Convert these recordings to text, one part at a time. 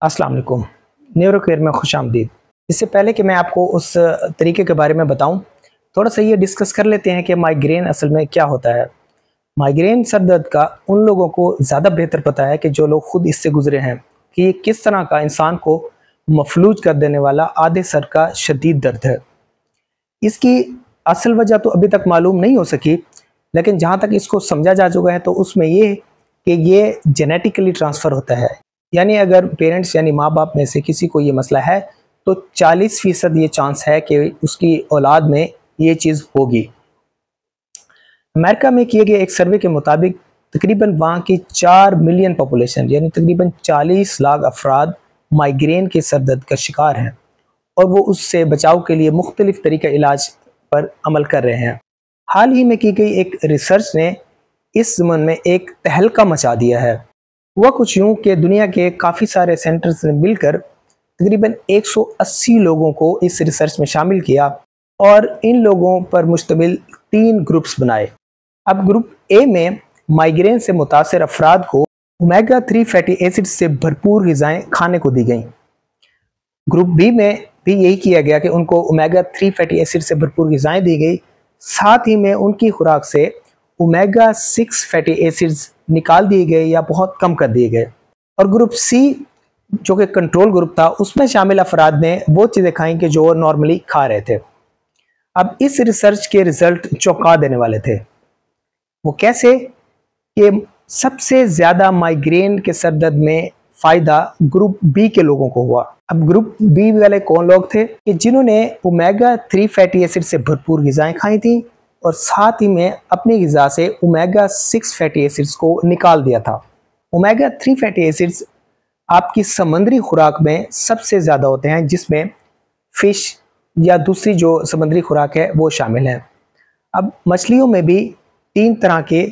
अस्सलाम वालेकुम। Neuro care में खुश आमदीद। इससे पहले कि मैं आपको उस तरीके के बारे में बताऊं, थोड़ा सा ये डिस्कस कर लेते हैं कि माइग्रेन असल में क्या होता है। माइग्रेन सर दर्द का उन लोगों को ज़्यादा बेहतर पता है कि जो लोग खुद इससे गुजरे हैं कि ये किस तरह का इंसान को मफलूज कर देने वाला आधे सर का शदीद दर्द है। इसकी असल वजह तो अभी तक मालूम नहीं हो सकी, लेकिन जहाँ तक इसको समझा जा चुका है तो उसमें ये कि ये जेनेटिकली ट्रांसफ़र होता है। यानी अगर पेरेंट्स यानी माँ बाप में से किसी को ये मसला है तो 40% ये चांस है कि उसकी औलाद में ये चीज़ होगी। अमेरिका में किए गए एक सर्वे के मुताबिक तकरीबन वहाँ की 4 मिलियन पॉपुलेशन यानी तकरीबन 40 लाख अफराद माइग्रेन के सर दर्द का शिकार हैं और वो उससे बचाव के लिए मुख्तलिफ तरीका इलाज पर अमल कर रहे हैं। हाल ही में की गई एक रिसर्च ने इस ज़मन में एक तहलका मचा दिया है। हुआ कुछ यूँ कि दुनिया के काफ़ी सारे सेंटर्स ने मिलकर तकरीबन 180 लोगों को इस रिसर्च में शामिल किया और इन लोगों पर मुश्तमिल 3 ग्रुप्स बनाए। अब ग्रुप ए में माइग्रेन से मुतासर अफराद को ओमेगा 3 फैटी एसिड से भरपूर ग़िज़ाएँ खाने को दी गईं। ग्रुप बी में भी यही किया गया कि उनको ओमेगा 3 फैटी एसिड से भरपूर ग़िज़ाएँ दी गई, साथ ही में उनकी खुराक से ओमेगा 6 फैटी एसिड्स निकाल दिए गए या बहुत कम कर दिए गए। और ग्रुप सी जो कि कंट्रोल ग्रुप था, उसमें शामिल अफराद ने वो चीज़ें खाई कि जो नॉर्मली खा रहे थे। अब इस रिसर्च के रिजल्ट चौंका देने वाले थे। वो कैसे कि सबसे ज़्यादा माइग्रेन के सर दर्द में फ़ायदा ग्रुप बी के लोगों को हुआ। अब ग्रुप बी वाले कौन लोग थे कि जिन्होंने ओमेगा 3 फैटी एसिड से भरपूर ग़िज़ाएँ खाई थी और साथ ही में अपनी ग़िज़ा से ओमेगा 6 फैटी एसिड्स को निकाल दिया था। ओमेगा 3 फैटी एसिड्स आपकी समुद्री खुराक में सबसे ज़्यादा होते हैं, जिसमें फ़िश या दूसरी जो समुद्री खुराक है वो शामिल है। अब मछलियों में भी 3 तरह के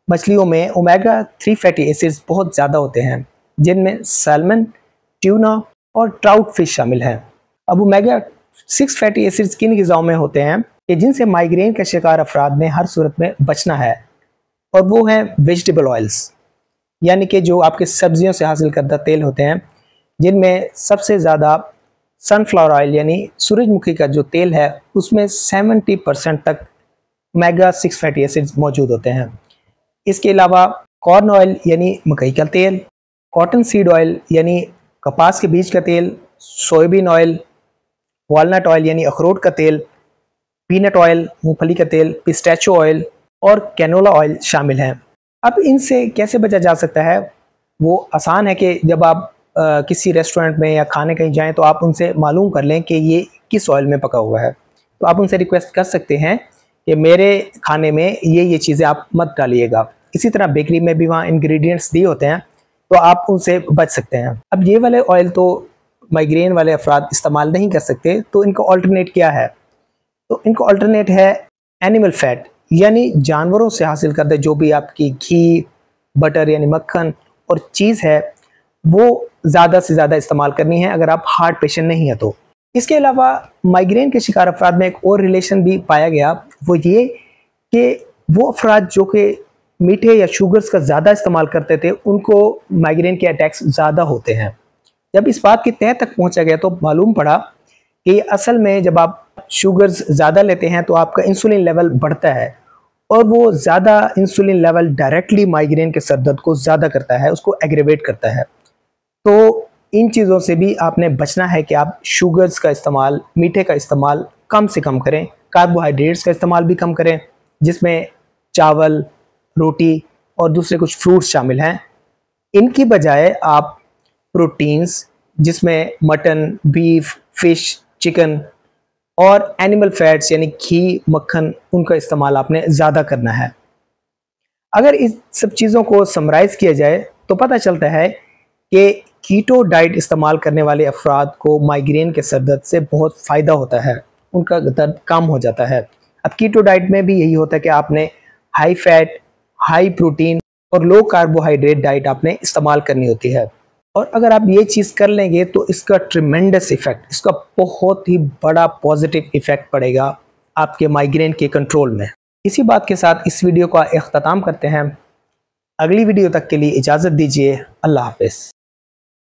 मछलियों में ओमेगा 3 फैटी एसिड्स बहुत ज़्यादा होते हैं, जिनमें सैल्मन, ट्यूना और ट्राउट फिश शामिल हैं। अब ओमेगा 6 फैटी एसिड्स किन ग़िज़ाओं में होते हैं कि जिनसे माइग्रेन का शिकार अफराद में हर सूरत में बचना है, और वो हैं वेजिटेबल ऑयल्स, यानी कि जो आपके सब्जियों से हासिल करदा तेल होते हैं, जिनमें सबसे ज़्यादा सनफ्लावर ऑयल यानी सूरजमुखी का जो तेल है उसमें 70% तक ओमेगा 6 फैटी एसिड्स मौजूद होते हैं। इसके अलावा कॉर्न ऑयल यानी मकई का तेल, कॉटन सीड ऑयल यानी कपास के बीज का तेल, सोयाबीन ऑयल, वॉलनट ऑयल यानी अखरोट का तेल, पीनट ऑयल मूंगफली का तेल, पिस्टैचो ऑयल और कैनोला ऑयल शामिल हैं। अब इनसे कैसे बचा जा सकता है? वो आसान है कि जब आप किसी रेस्टोरेंट में या खाने कहीं जाएं तो आप उनसे मालूम कर लें कि ये किस ऑयल में पका हुआ है। तो आप उनसे रिक्वेस्ट कर सकते हैं कि मेरे खाने में ये चीज़ें आप मत डालिएगा। इसी तरह बेकरी में भी वहाँ इंग्रेडिएंट्स दिए होते हैं, तो आप उनसे बच सकते हैं। अब ये वाले ऑयल तो माइग्रेन वाले अफराद इस्तेमाल नहीं कर सकते, तो इनका ऑल्टरनेट क्या है? तो इनको अल्टरनेट है एनिमल फैट, यानी जानवरों से हासिल करते जो भी आपकी घी, बटर यानी मक्खन और चीज़ है, वो ज़्यादा से ज़्यादा इस्तेमाल करनी है अगर आप हार्ट पेशेंट नहीं है तो। इसके अलावा माइग्रेन के शिकार अफराद में एक और रिलेशन भी पाया गया, वो ये कि वो अफराद जो कि मीठे या शुगर्स का ज़्यादा इस्तेमाल करते थे, उनको माइग्रेन के अटैक्स ज़्यादा होते हैं। जब इस बात की तह तक पहुँचा गया तो मालूम पड़ा कि असल में जब आप शुगर्स ज़्यादा लेते हैं तो आपका इंसुलिन लेवल बढ़ता है और वो ज़्यादा इंसुलिन लेवल डायरेक्टली माइग्रेन के सर दर्द को ज़्यादा करता है, उसको एग्रेवेट करता है। तो इन चीज़ों से भी आपने बचना है कि आप शुगर्स का इस्तेमाल, मीठे का इस्तेमाल कम से कम करें, कार्बोहाइड्रेट्स का इस्तेमाल भी कम करें, जिसमें चावल, रोटी और दूसरे कुछ फ्रूट्स शामिल हैं। इनकी बजाय आप प्रोटीन्स जिसमें मटन, बीफ, फिश, चिकन और एनिमल फैट्स यानी घी, मक्खन, उनका इस्तेमाल आपने ज़्यादा करना है। अगर इस सब चीज़ों को समराइज़ किया जाए तो पता चलता है कि कीटो डाइट इस्तेमाल करने वाले अफराद को माइग्रेन के सर दर्द से बहुत फ़ायदा होता है, उनका दर्द कम हो जाता है। अब कीटो डाइट में भी यही होता है कि आपने हाई फैट, हाई प्रोटीन और लो कार्बोहाइड्रेट डाइट आपने इस्तेमाल करनी होती है। और अगर आप ये चीज़ कर लेंगे तो इसका ट्रिमेंडस इफ़ेक्ट, इसका बहुत ही बड़ा पॉजिटिव इफ़ेक्ट पड़ेगा आपके माइग्रेन के कंट्रोल में। इसी बात के साथ इस वीडियो का इख्तिताम करते हैं। अगली वीडियो तक के लिए इजाज़त दीजिए। अल्लाह हाफ़िज़।